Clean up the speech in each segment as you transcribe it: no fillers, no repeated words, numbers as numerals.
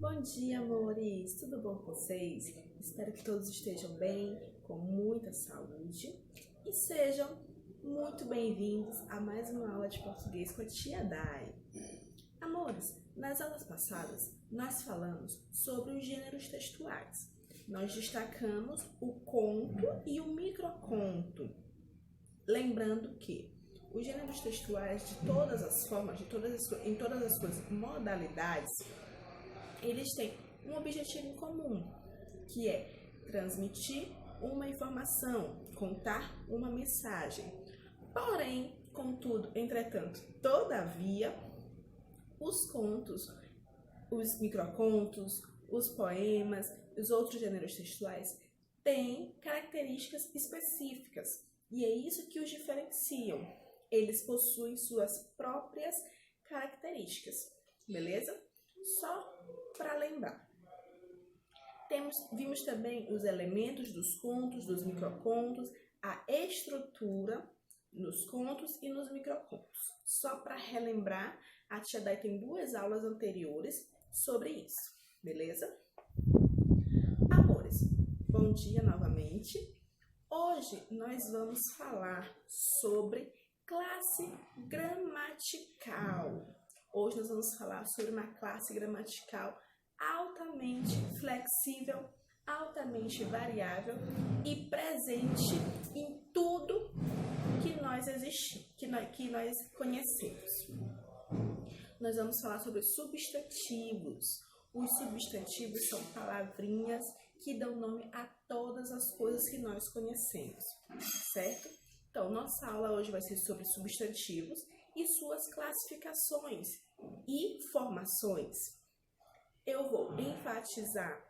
Bom dia, amores! Tudo bom com vocês? Espero que todos estejam bem, com muita saúde e sejam muito bem-vindos a mais uma aula de português com a tia Dai. Amores, nas aulas passadas nós falamos sobre os gêneros textuais. Nós destacamos o conto e o microconto. Lembrando que os gêneros textuais, de todas as formas, em todas as suas modalidades, eles têm um objetivo em comum, que é transmitir uma informação, contar uma mensagem. Porém, contudo, entretanto, todavia, os contos, os microcontos, os poemas, os outros gêneros textuais têm características específicas e é isso que os diferenciam. Eles possuem suas próprias características, beleza? Só para lembrar. Vimos também os elementos dos contos, dos microcontos, a estrutura nos contos e nos microcontos. Só para relembrar, a tia Dai tem 2 aulas anteriores sobre isso, beleza? Amores, bom dia novamente. Hoje nós vamos falar sobre classe gramatical. Hoje nós vamos falar sobre uma classe gramatical altamente flexível, altamente variável e presente em tudo que nós conhecemos. Nós vamos falar sobre substantivos. Os substantivos são palavrinhas que dão nome a todas as coisas que nós conhecemos, certo? Então, nossa aula hoje vai ser sobre substantivos e suas classificações e formações. Eu vou enfatizar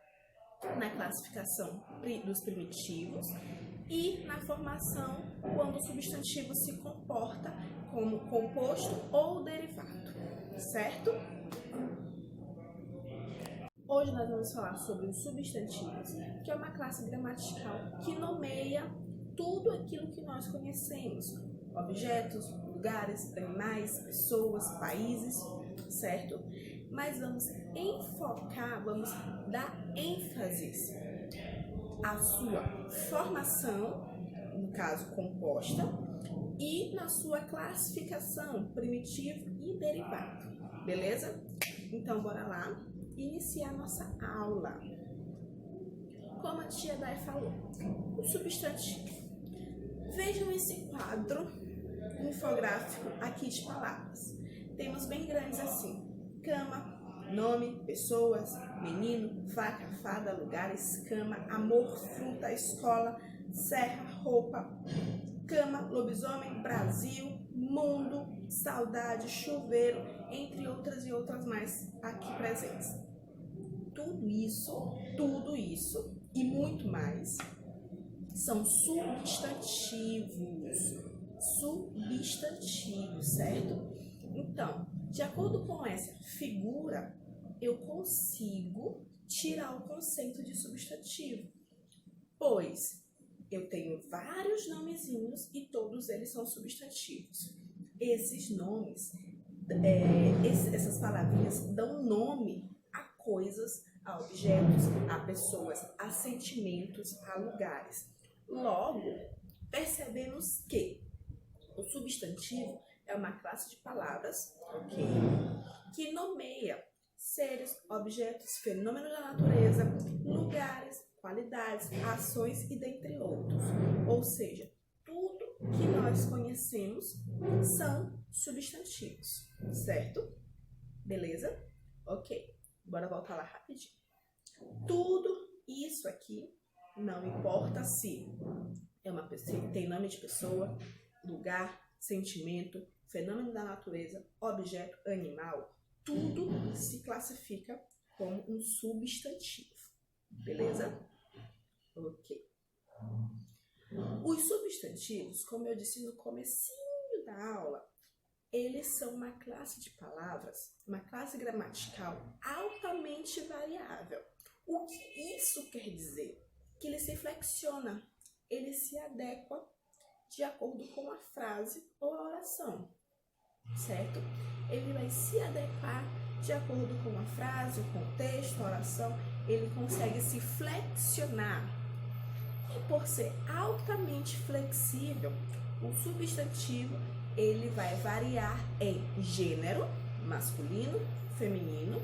na classificação dos primitivos e na formação quando o substantivo se comporta como composto ou derivado, certo? Hoje nós vamos falar sobre os substantivos, que é uma classe gramatical que nomeia tudo aquilo que nós conhecemos: objetos, lugares, animais, pessoas, países, certo? Mas vamos dar ênfase à sua formação, no caso composta, e na sua classificação, primitivo e derivado, beleza? Então, bora lá iniciar nossa aula. Como a tia Dai falou, o substantivo. Vejam esse quadro infográfico aqui de palavras. Temos bem grandes assim: cama, nome, pessoas, menino, faca, fada, lugares, cama, amor, fruta, escola, serra, roupa, cama, lobisomem, Brasil, mundo, saudade, chuveiro, entre outras e outras mais aqui presentes. Tudo isso e muito mais são substantivos, certo? Então, de acordo com essa figura, eu consigo tirar o conceito de substantivo, pois eu tenho vários nomezinhos e todos eles são substantivos. Esses nomes, essas palavrinhas dão nome a coisas, a objetos, a pessoas, a sentimentos, a lugares. Logo, percebemos que o substantivo é uma classe de palavras, ok, que nomeia seres, objetos, fenômenos da natureza, lugares, qualidades, ações e dentre outros. Ou seja, tudo que nós conhecemos são substantivos, certo? Beleza? Ok, bora voltar lá rapidinho. Tudo isso aqui, não importa se é uma pessoa, tem nome de pessoa, lugar, sentimento, fenômeno da natureza, objeto, animal, tudo se classifica como um substantivo, beleza? Ok. Os substantivos, como eu disse no comecinho da aula, eles são uma classe de palavras, uma classe gramatical altamente variável. O que isso quer dizer? Que ele se flexiona, ele se adequa de acordo com a frase ou a oração, certo? Ele vai se adequar de acordo com a frase, o contexto, a oração, ele consegue se flexionar. E por ser altamente flexível, o substantivo ele vai variar em gênero, masculino, feminino,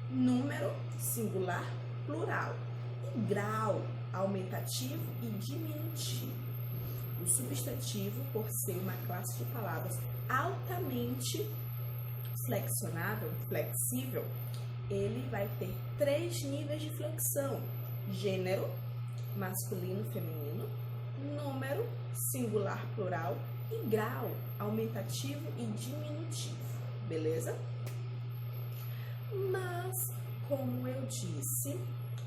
número, singular, plural, e grau, aumentativo e diminutivo. O substantivo, por ser uma classe de palavras altamente flexível, ele vai ter 3 níveis de flexão: gênero, masculino, feminino, número, singular, plural e grau, aumentativo e diminutivo, beleza? Mas, como eu disse,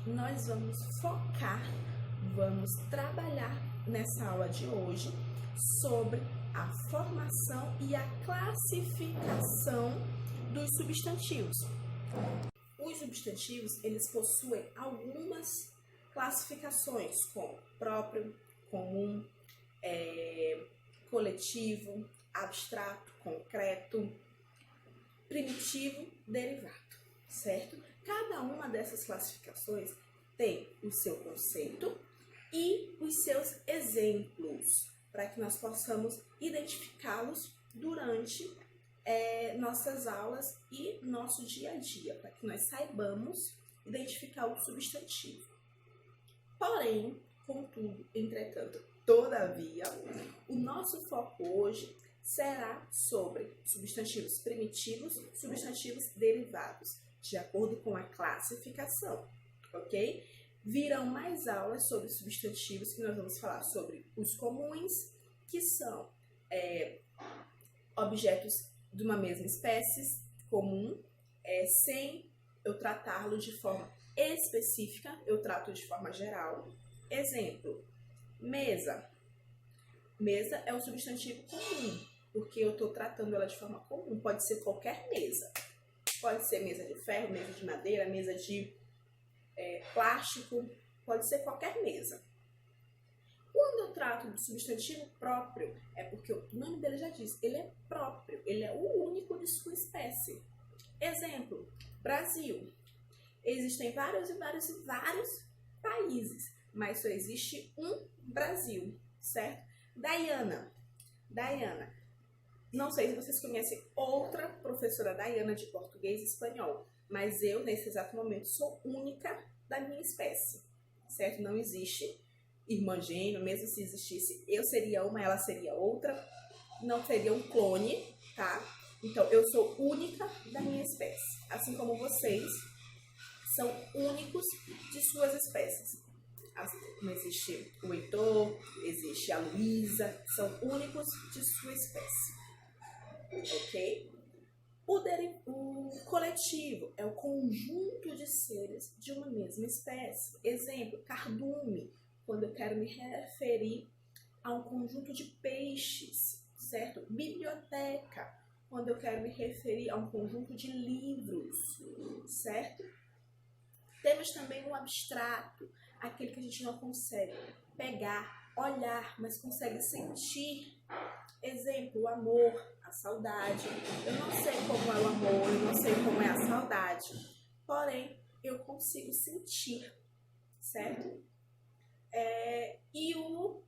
nós vamos trabalhar nessa aula de hoje sobre a formação e a classificação dos substantivos. Os substantivos, eles possuem algumas classificações, como próprio, comum, coletivo, abstrato, concreto, primitivo, derivado, certo? Cada uma dessas classificações tem o seu conceito e os seus exemplos, para que nós possamos identificá-los durante nossas aulas e nosso dia a dia, para que nós saibamos identificar o substantivo. Porém, contudo, entretanto, todavia, o nosso foco hoje será sobre substantivos primitivos, substantivos derivados, de acordo com a classificação, ok? Virão mais aulas sobre substantivos, que nós vamos falar sobre os comuns, que são objetos de uma mesma espécie comum, sem eu tratá-lo de forma específica, eu trato de forma geral. Exemplo, mesa. Mesa é um substantivo comum, porque eu estou tratando ela de forma comum. Pode ser qualquer mesa. Pode ser mesa de ferro, mesa de madeira, mesa de plástico, pode ser qualquer mesa. Quando eu trato de substantivo próprio, é porque o nome dele já diz, ele é próprio, ele é o único de sua espécie. Exemplo, Brasil. Existem vários países, mas só existe um Brasil, certo? Daiana. Não sei se vocês conhecem outra professora Daiana de português e espanhol, mas eu, nesse exato momento, sou única da minha espécie, certo? Não existe irmã gêmea, mesmo se existisse, eu seria uma, ela seria outra, não seria um clone, tá? Então, eu sou única da minha espécie, assim como vocês são únicos de suas espécies. Não existe o Heitor, existe a Luísa, são únicos de sua espécie, ok? O coletivo é o conjunto de seres de uma mesma espécie. Exemplo, cardume, quando eu quero me referir a um conjunto de peixes, certo? Biblioteca, quando eu quero me referir a um conjunto de livros, certo? Temos também o abstrato, aquele que a gente não consegue pegar, olhar, mas consegue sentir. Exemplo, o amor, a saudade. Eu não sei como é o amor, eu não sei como é a saudade, porém, eu consigo sentir, certo? E o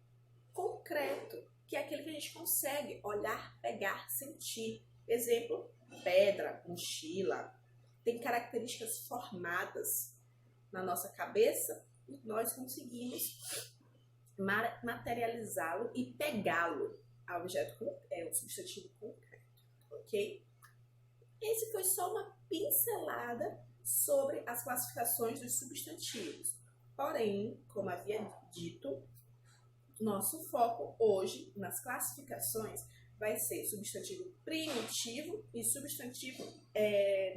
concreto, que é aquele que a gente consegue olhar, pegar, sentir. Exemplo, pedra, mochila. Tem características formadas na nossa cabeça e nós conseguimos materializá-lo e pegá-lo ao objeto, o substantivo concreto, ok? Esse foi só uma pincelada sobre as classificações dos substantivos. Porém, como havia dito, nosso foco hoje nas classificações vai ser substantivo primitivo e substantivo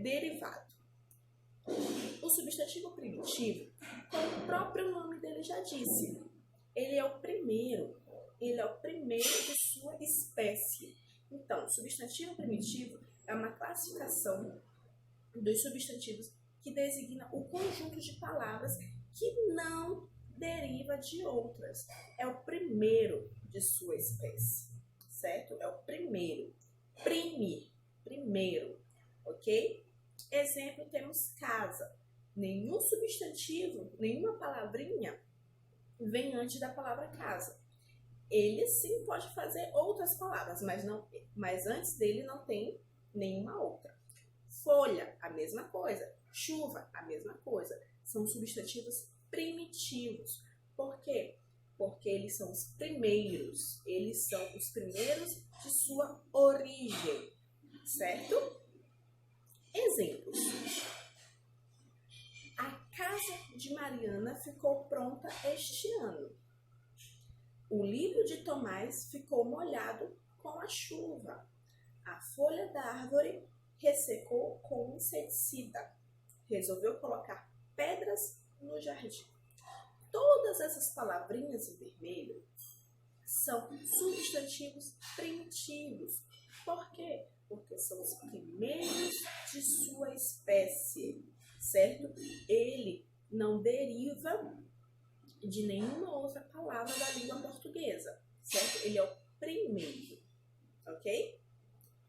derivado. O substantivo primitivo, como o próprio nome dele já disse, ele é o primeiro de sua espécie. Então, substantivo primitivo é uma classificação dos substantivos que designa o conjunto de palavras que não deriva de outras. É o primeiro de sua espécie, certo? É o primeiro. Primeiro, ok? Exemplo, temos casa. Nenhum substantivo, nenhuma palavrinha vem antes da palavra casa. Ele sim pode fazer outras palavras, mas antes dele não tem nenhuma outra. Folha, a mesma coisa. Chuva, a mesma coisa. São substantivos primitivos. Por quê? Porque eles são os primeiros. Eles são os primeiros de sua origem. Certo? Exemplos. A casa de Mariana ficou pronta este ano. O livro de Tomás ficou molhado com a chuva. A folha da árvore ressecou com inseticida. Resolveu colocar pedras no jardim. Todas essas palavrinhas em vermelho são substantivos primitivos. Por quê? Porque são os primeiros de sua espécie, certo? Ele não deriva de nenhuma outra palavra da língua portuguesa, certo? Ele é o primeiro, ok?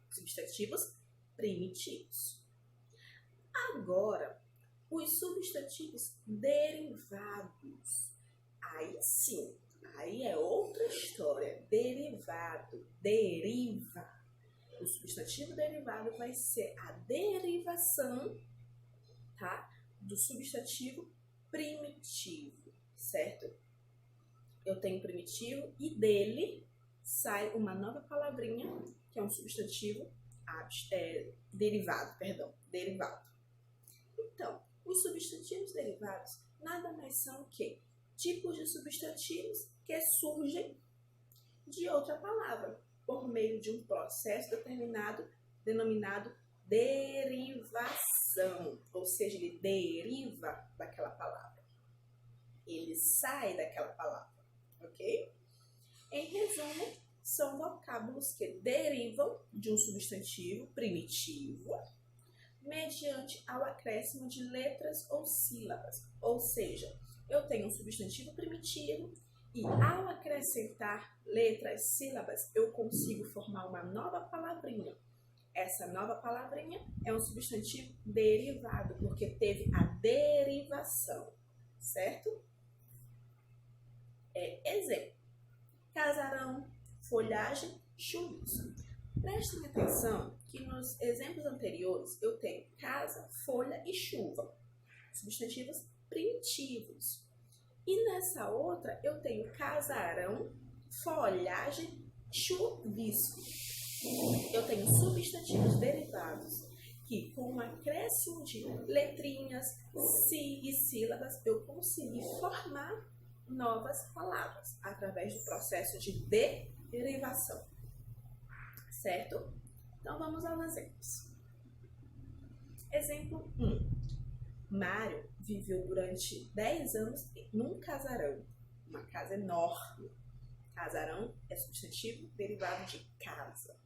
Substantivos primitivos. Agora, os substantivos derivados. Aí sim, aí é outra história. Derivado, deriva. O substantivo derivado vai ser a derivação, tá, do substantivo primitivo, certo? Eu tenho primitivo e dele sai uma nova palavrinha, que é um substantivo derivado. Então, os substantivos derivados nada mais são que tipos de substantivos que surgem de outra palavra, por meio de um processo determinado, denominado derivação, ou seja, ele deriva daquela palavra. Ele sai daquela palavra, ok? Em resumo, são vocábulos que derivam de um substantivo primitivo mediante ao acréscimo de letras ou sílabas. Ou seja, eu tenho um substantivo primitivo e ao acrescentar letras, sílabas, eu consigo formar uma nova palavrinha. Essa nova palavrinha é um substantivo derivado, porque teve a derivação, certo? Exemplo, casarão, folhagem, chuvisco. Prestem atenção que nos exemplos anteriores eu tenho casa, folha e chuva, substantivos primitivos. E nessa outra eu tenho casarão, folhagem, chuvisco. Eu tenho substantivos derivados que, com um acréscimo de letrinhas, e sílabas, eu consegui formar novas palavras através do processo de derivação. Certo? Então vamos aos exemplos. Exemplo 1. Mário viveu durante 10 anos num casarão, uma casa enorme. Casarão é substantivo derivado de casa.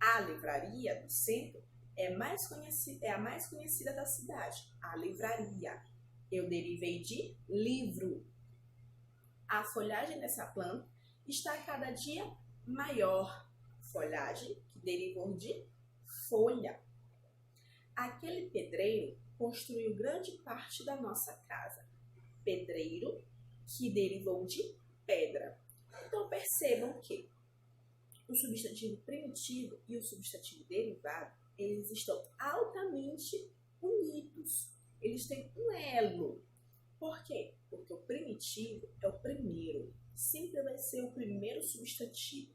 A livraria do centro é a mais conhecida da cidade, a livraria. Eu derivei de livro. A folhagem dessa planta está cada dia maior. Folhagem que derivou de folha. Aquele pedreiro construiu grande parte da nossa casa. Pedreiro que derivou de pedra. Então percebam que o substantivo primitivo e o substantivo derivado, eles estão altamente unidos. Eles têm um elo. Por quê? Porque o primitivo é o primeiro. Sempre vai ser o primeiro substantivo,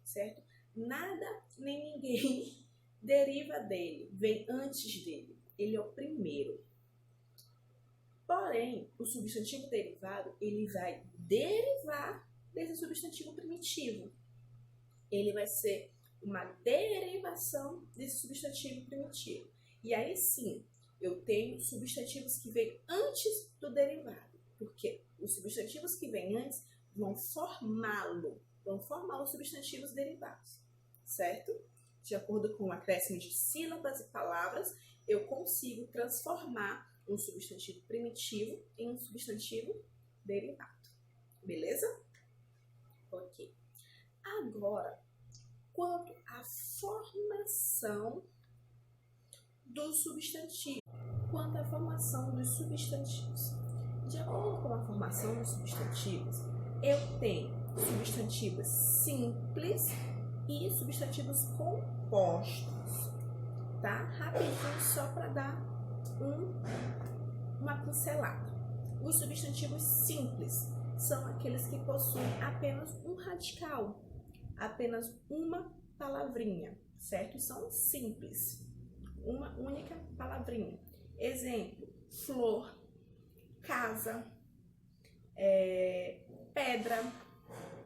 certo? Nada nem ninguém deriva dele, vem antes dele. Ele é o primeiro. Porém, o substantivo derivado, ele vai derivar desse substantivo primitivo. Ele vai ser uma derivação desse substantivo primitivo. E aí sim, eu tenho substantivos que vêm antes do derivado, porque os substantivos que vêm antes vão formar os substantivos derivados, certo? De acordo com o acréscimo de sílabas e palavras, eu consigo transformar um substantivo primitivo em um substantivo derivado. Beleza? Ok. Agora, quanto à formação dos substantivos. Quanto à formação dos substantivos. De acordo com a formação dos substantivos, eu tenho substantivos simples e substantivos compostos, tá? Rapidinho, só para dar uma pincelada. Os substantivos simples são aqueles que possuem apenas um radical, apenas uma palavrinha, certo? São simples, uma única palavrinha. Exemplo, flor, casa, pedra,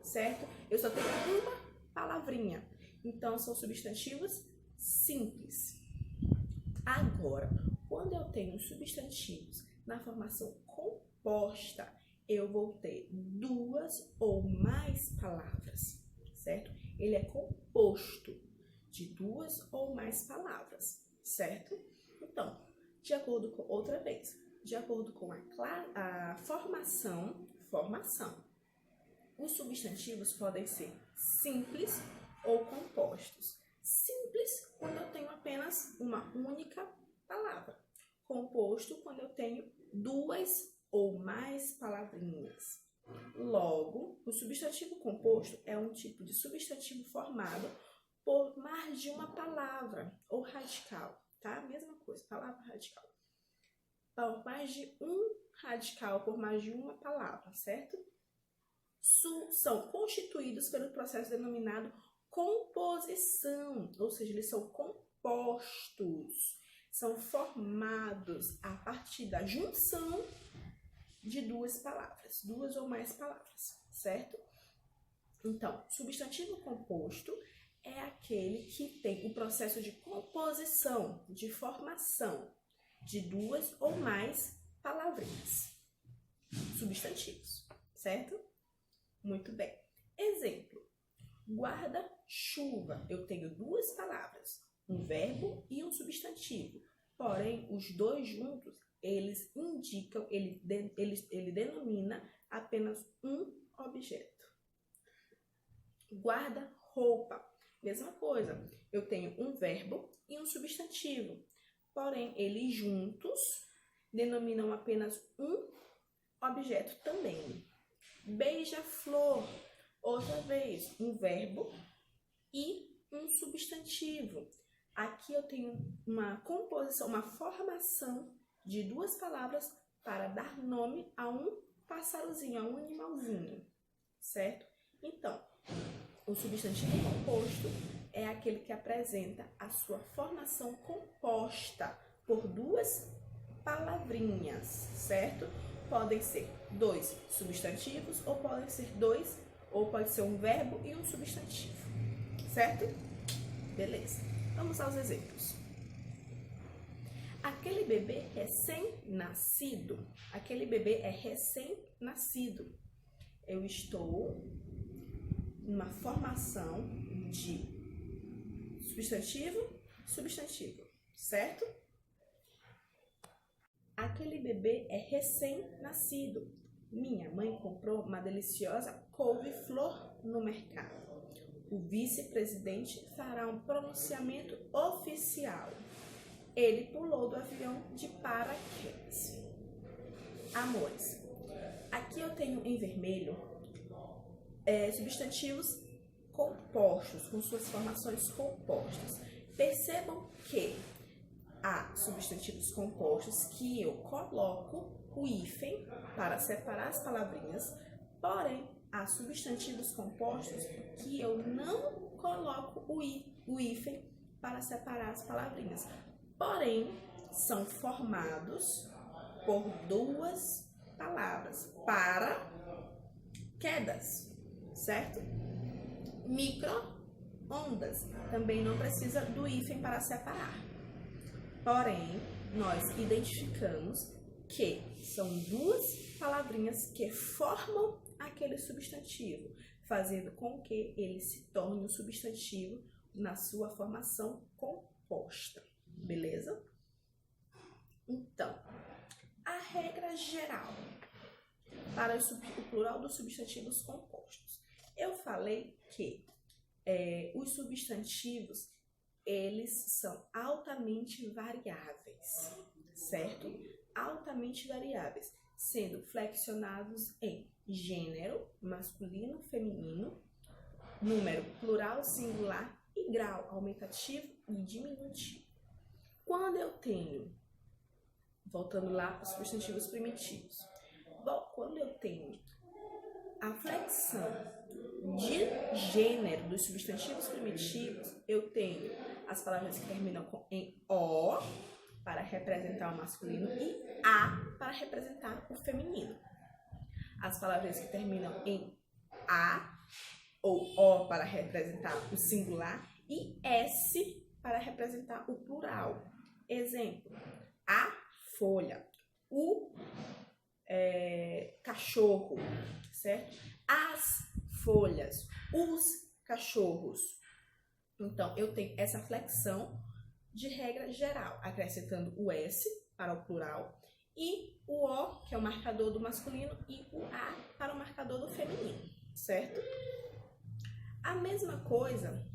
certo? Eu só tenho uma palavrinha, então são substantivos simples. Agora, quando eu tenho substantivos na formação composta, eu vou ter duas ou mais palavras, certo? Ele é composto de duas ou mais palavras, certo? Então, de acordo com a formação, os substantivos podem ser simples ou compostos. Simples quando eu tenho apenas uma única palavra. Composto quando eu tenho duas ou mais palavrinhas. Logo, o substantivo composto é um tipo de substantivo formado por mais de uma palavra ou radical, tá? Mesma coisa, palavra radical. Por mais de um radical, por mais de uma palavra, certo? São constituídos pelo processo denominado composição, ou seja, eles são compostos, são formados a partir da junção de duas palavras, duas ou mais palavras, certo? Então, substantivo composto é aquele que tem o processo de composição, de formação de duas ou mais palavrinhas, substantivos, certo? Muito bem. Exemplo, guarda-chuva. Eu tenho duas palavras, um verbo e um substantivo. Porém, os dois juntos, eles indicam, ele denomina apenas um objeto. Guarda-roupa. Mesma coisa. Eu tenho um verbo e um substantivo. Porém, eles juntos denominam apenas um objeto também. Beija-flor, outra vez, um verbo e um substantivo. Aqui eu tenho uma composição, uma formação de duas palavras para dar nome a um pássarozinho, a um animalzinho, certo? Então, o substantivo composto é aquele que apresenta a sua formação composta por duas palavrinhas, certo? Podem ser dois substantivos ou podem ser pode ser um verbo e um substantivo, certo? Beleza. Vamos aos exemplos. Aquele bebê recém-nascido. Aquele bebê é recém-nascido. Eu estou numa formação de substantivo, certo? Aquele bebê é recém-nascido. Minha mãe comprou uma deliciosa couve-flor no mercado. O vice-presidente fará um pronunciamento oficial. Ele pulou do avião de paraquedas. Amores, aqui eu tenho em vermelho substantivos compostos, com suas formações compostas. Percebam que há substantivos compostos que eu coloco o hífen para separar as palavrinhas, porém, há substantivos compostos que eu não coloco o hífen para separar as palavrinhas, porém, são formados por duas palavras, paraquedas, certo? Micro-ondas, também não precisa do hífen para separar. Porém, nós identificamos que são duas palavrinhas que formam aquele substantivo, fazendo com que ele se torne um substantivo na sua formação composta, beleza? Então, a regra geral para o plural dos substantivos compostos. Eu falei que os substantivos eles são altamente variáveis, certo? Altamente variáveis, sendo flexionados em gênero, masculino, feminino, número plural, singular e grau aumentativo e diminutivo. Quando eu tenho, voltando lá para os substantivos primitivos, quando eu tenho a flexão de gênero dos substantivos primitivos, eu tenho as palavras que terminam em O para representar o masculino e A para representar o feminino. As palavras que terminam em A ou O para representar o singular e S para representar o plural. Exemplo, a folha, o cachorro, certo? As folhas, os cachorros. Então, eu tenho essa flexão de regra geral, acrescentando o S para o plural e o O, que é o marcador do masculino, e o A para o marcador do feminino, certo? A mesma coisa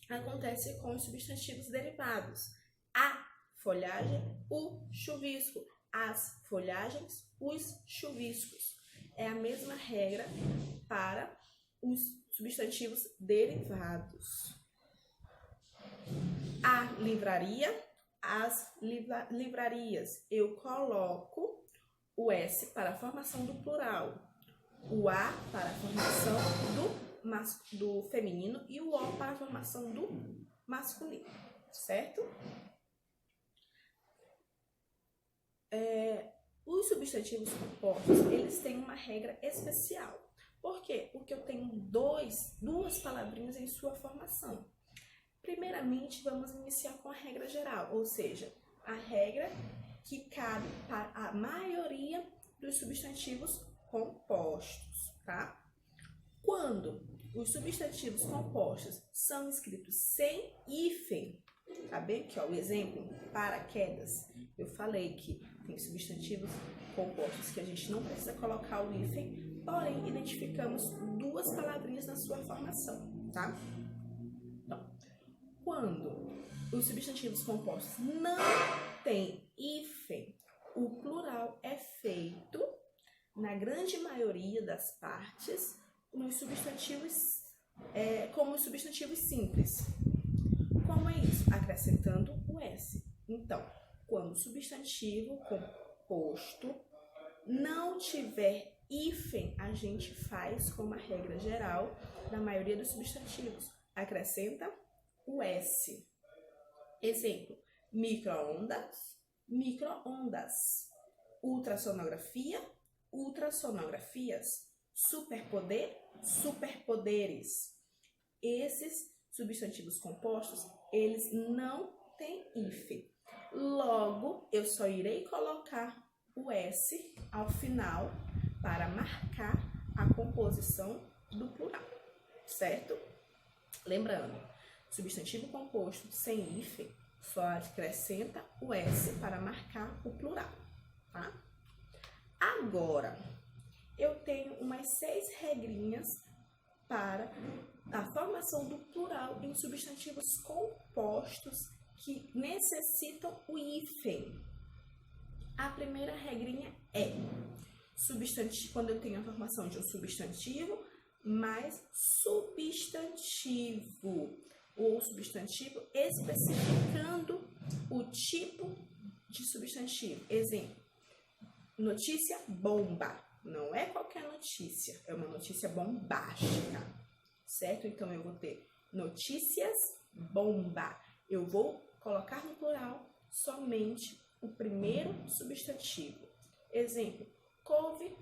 acontece com os substantivos derivados. A folhagem, o chuvisco. As folhagens, os chuviscos. É a mesma regra para os substantivos derivados. A livraria, as livrarias. Eu coloco o S para a formação do plural, o A para a formação do feminino e o O para a formação do masculino, certo? Os substantivos compostos, eles têm uma regra especial. Por quê? Porque eu tenho duas palavrinhas em sua formação. Primeiramente, vamos iniciar com a regra geral, ou seja, a regra que cabe para a maioria dos substantivos compostos, tá? Quando os substantivos compostos são escritos sem hífen, tá bem? Que é o exemplo, paraquedas. Eu falei que tem substantivos compostos que a gente não precisa colocar o hífen, porém identificamos duas palavrinhas na sua formação, tá? Então, quando os substantivos compostos não têm hífen, o plural é feito, na grande maioria das partes, nos substantivos, como os substantivos simples. Como é isso? Acrescentando o S. Então, quando o substantivo composto não tiver hífen, a gente faz como a regra geral na maioria dos substantivos. Acrescenta o S. Exemplo, micro-ondas, micro-ondas. Ultrassonografia, ultrassonografias. Superpoder, superpoderes. Esses substantivos compostos, eles não têm hífen. Logo, eu só irei colocar o S ao final para marcar a composição do plural, certo? Lembrando, substantivo composto sem hífen só acrescenta o S para marcar o plural, tá? Agora, eu tenho umas 6 regrinhas para a formação do plural em substantivos compostos que necessitam o hífen. A primeira regrinha é quando eu tenho a formação de um substantivo mais substantivo, ou substantivo especificando o tipo de substantivo. Exemplo, notícia bomba. Não é qualquer notícia, é uma notícia bombástica, certo? Então, eu vou ter notícias bomba. Eu vou colocar no plural somente o primeiro substantivo. Exemplo, couve,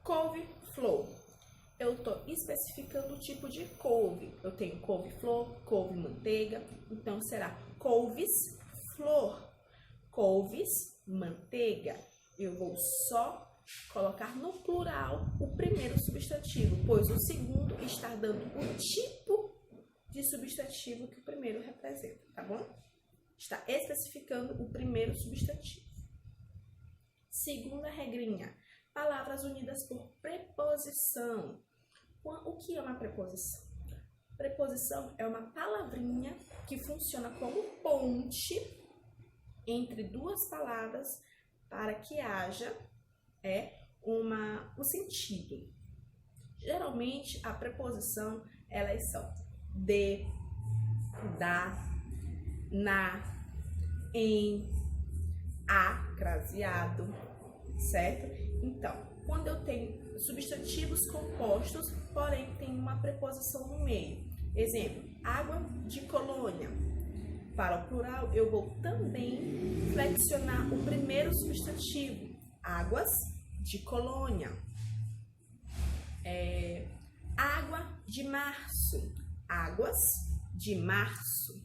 couve-flor. Eu estou especificando o tipo de couve. Eu tenho couve-flor, couve-manteiga, então será couves-flor. Couves, manteiga. Eu vou só colocar no plural o primeiro substantivo, pois o segundo está dando o tipo de substantivo que o primeiro representa, tá bom? Está especificando o primeiro substantivo. Segunda regrinha, palavras unidas por preposição. O que é uma preposição? Preposição é uma palavrinha que funciona como ponte entre duas palavras para que haja o sentido. Geralmente, a preposição, elas são de, da, na, em, a, craseado, certo? Então, quando eu tenho substantivos compostos, porém tem uma preposição no meio. Exemplo, água de colônia. Para o plural, eu vou também flexionar o primeiro substantivo, águas de colônia. Água de março, águas de março.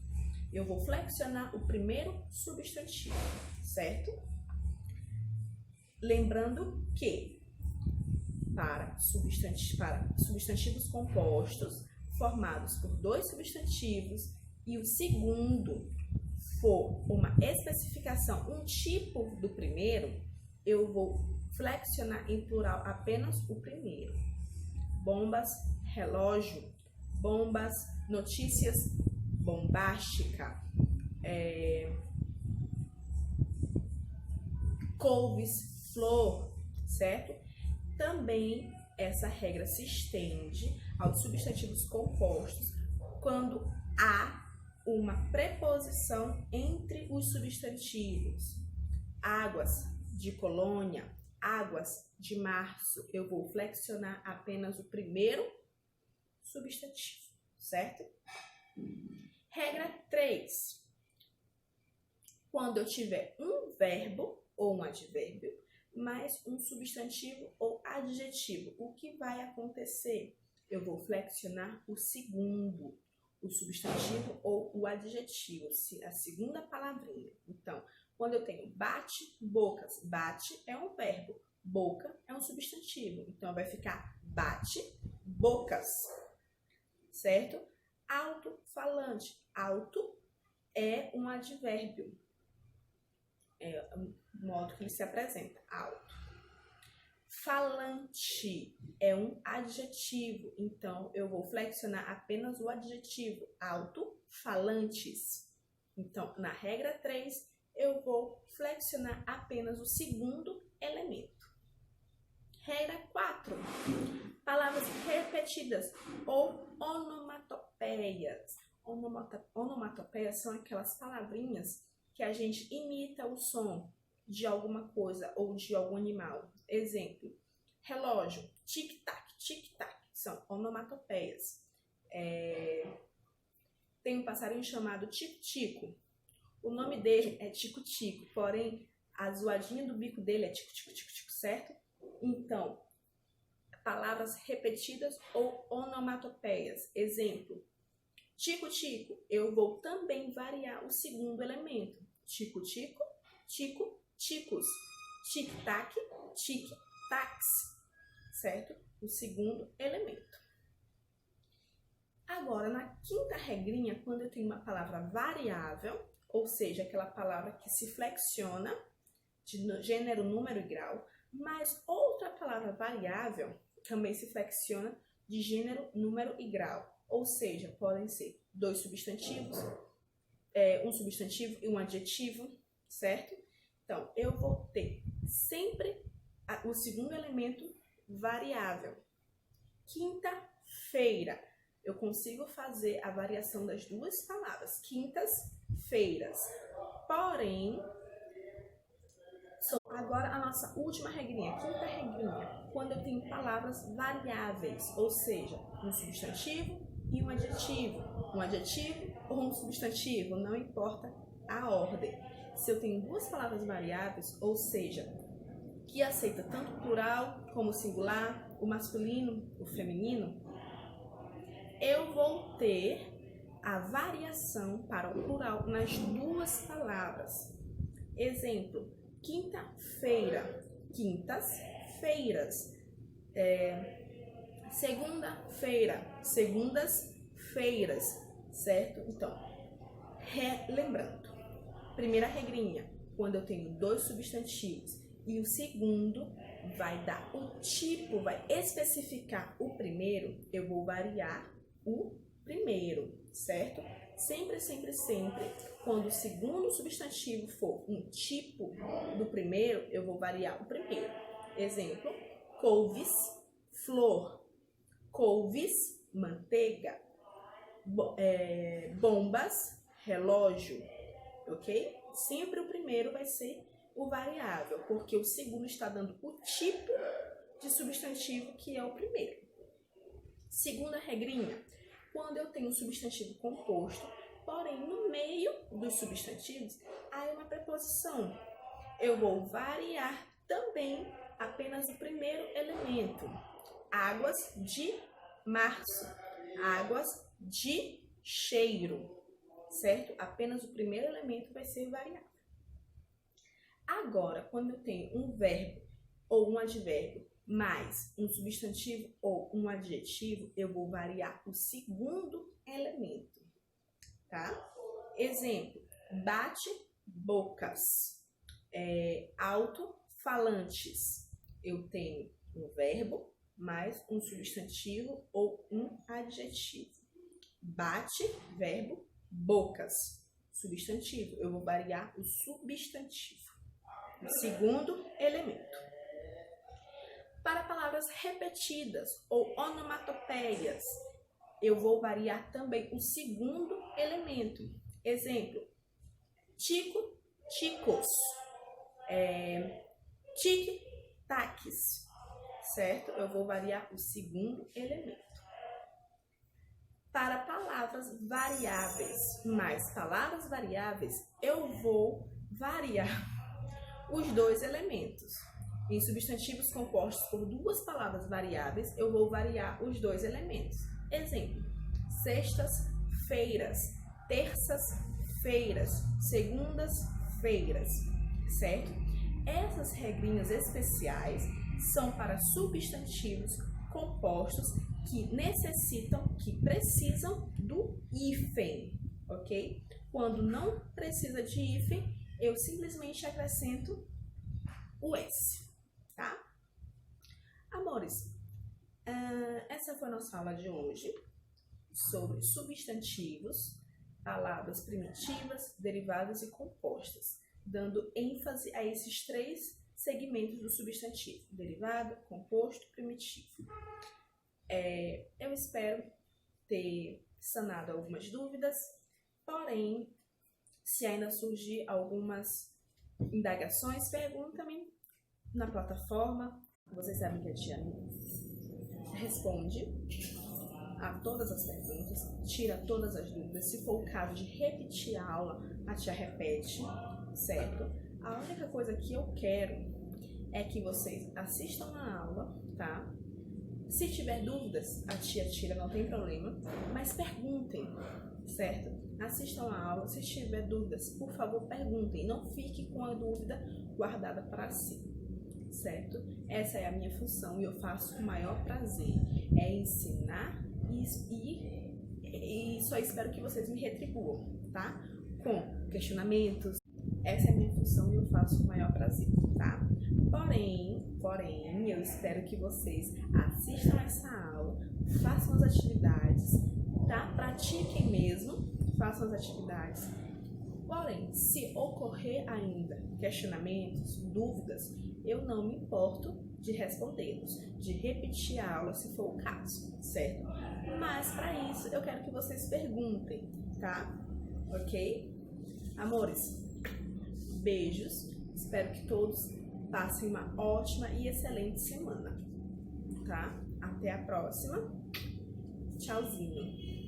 Eu vou flexionar o primeiro substantivo, certo? Lembrando que para substantivos compostos formados por dois substantivos e o segundo for uma especificação, um tipo do primeiro, eu vou flexionar em plural apenas o primeiro. Bombas, relógio, bombas, notícias, bombástica, couves, flor, certo? Também essa regra se estende aos substantivos compostos quando há uma preposição entre os substantivos. Águas de colônia, águas de março, eu vou flexionar apenas o primeiro substantivo, certo? Regra 3. Quando eu tiver um verbo ou um advérbio, mais um substantivo ou adjetivo, o que vai acontecer? Eu vou flexionar o segundo, o substantivo ou o adjetivo, a segunda palavrinha. Então, quando eu tenho bate, bocas, bate é um verbo, boca é um substantivo. Então, vai ficar bate, bocas, certo? Alto-falante, alto é um advérbio, é o modo que ele se apresenta, alto. Falante é um adjetivo, então eu vou flexionar apenas o adjetivo, alto-falantes. Então, na regra 3, eu vou flexionar apenas o segundo elemento. Regra 4. Palavras repetidas ou onomatopeias. Onomatopeias são aquelas palavrinhas que a gente imita o som de alguma coisa ou de algum animal. Exemplo, relógio, tic-tac, tic-tac, são onomatopeias. Tem um passarinho chamado tico-tico. O nome dele é tico-tico, porém a zoadinha do bico dele é tico-tico-tico-tico, certo? Então, palavras repetidas ou onomatopeias. Exemplo, tico-tico, eu vou também variar o segundo elemento. Tico-tico, tico, ticos. Tic-tac, tic-tacs, certo? O segundo elemento. Agora, na quinta regrinha, quando eu tenho uma palavra variável, ou seja, aquela palavra que se flexiona de gênero, número e grau, mas outra palavra variável também se flexiona de gênero, número e grau. Ou seja, podem ser dois substantivos, um substantivo e um adjetivo, certo? Então, eu vou ter sempre o segundo elemento variável. Quinta-feira, eu consigo fazer a variação das duas palavras, quintas-feiras. Porém, agora a nossa última regrinha, quinta regrinha, quando eu tenho palavras variáveis, ou seja, um substantivo e um adjetivo ou um substantivo, não importa a ordem. Se eu tenho duas palavras variáveis, ou seja, que aceita tanto o plural como o singular, o masculino, o feminino, eu vou ter a variação para o plural nas duas palavras. Exemplo, quinta-feira, quintas-feiras. Segunda-feira, segundas-feiras, certo? Então, lembrando, primeira regrinha, quando eu tenho dois substantivos e o segundo vai dar o tipo, vai especificar o primeiro, eu vou variar o primeiro, certo? Sempre, sempre, sempre, quando o segundo substantivo for um tipo do primeiro, eu vou variar o primeiro. Exemplo, couves, flor. Couves, manteiga. Bombas, relógio, ok? Sempre o primeiro vai ser o variável, porque o segundo está dando o tipo de substantivo que é o primeiro. Segunda regrinha, quando eu tenho um substantivo composto, porém no meio dos substantivos há uma preposição, eu vou variar também apenas o primeiro elemento. Águas de março, águas de cheiro, certo? Apenas o primeiro elemento vai ser variável. Agora, quando eu tenho um verbo ou um advérbio mais um substantivo ou um adjetivo, eu vou variar o segundo elemento, tá? Exemplo, bate bocas, alto-falantes. Eu tenho um verbo mais um substantivo ou um adjetivo. Bate, verbo, bocas, substantivo. Eu vou variar o substantivo, o segundo elemento. Para palavras repetidas ou onomatopeias, eu vou variar também o segundo elemento. Exemplo, tico, ticos, tic-tacs, certo? Eu vou variar o segundo elemento. Para palavras variáveis mais palavras variáveis, eu vou variar os dois elementos. Em substantivos compostos por duas palavras variáveis, eu vou variar os dois elementos. Exemplo, sextas-feiras, terças-feiras, segundas-feiras, certo? Essas regrinhas especiais são para substantivos compostos que precisam do hífen, ok? Quando não precisa de hífen, eu simplesmente acrescento o S, tá? Amores, essa foi a nossa aula de hoje sobre substantivos, palavras primitivas, derivadas e compostas, dando ênfase a esses três segmentos do substantivo: derivado, composto, primitivo. Eu espero ter sanado algumas dúvidas, porém, se ainda surgir algumas indagações, pergunta-me na plataforma. Vocês sabem que a tia responde a todas as perguntas, tira todas as dúvidas. Se for o caso de repetir a aula, a tia repete, certo? A única coisa que eu quero é que vocês assistam a aula, tá? Se tiver dúvidas, a tia tira, não tem problema, mas perguntem, certo? Assistam a aula, se tiver dúvidas, por favor, perguntem, não fique com a dúvida guardada para si, certo? Essa é a minha função e eu faço com o maior prazer, é ensinar e só espero que vocês me retribuam, tá? Com questionamentos, essa é a minha função e eu faço com o maior prazer, tá? Porém, eu espero que vocês assistam essa aula, façam as atividades, tá? Pratiquem mesmo, façam as atividades. Porém, se ocorrer ainda questionamentos, dúvidas, eu não me importo de respondê-los, de repetir a aula se for o caso, certo? Mas para isso eu quero que vocês perguntem, tá? Ok? Amores, beijos, espero que todos passem uma ótima e excelente semana, tá? Até a próxima. Tchauzinho.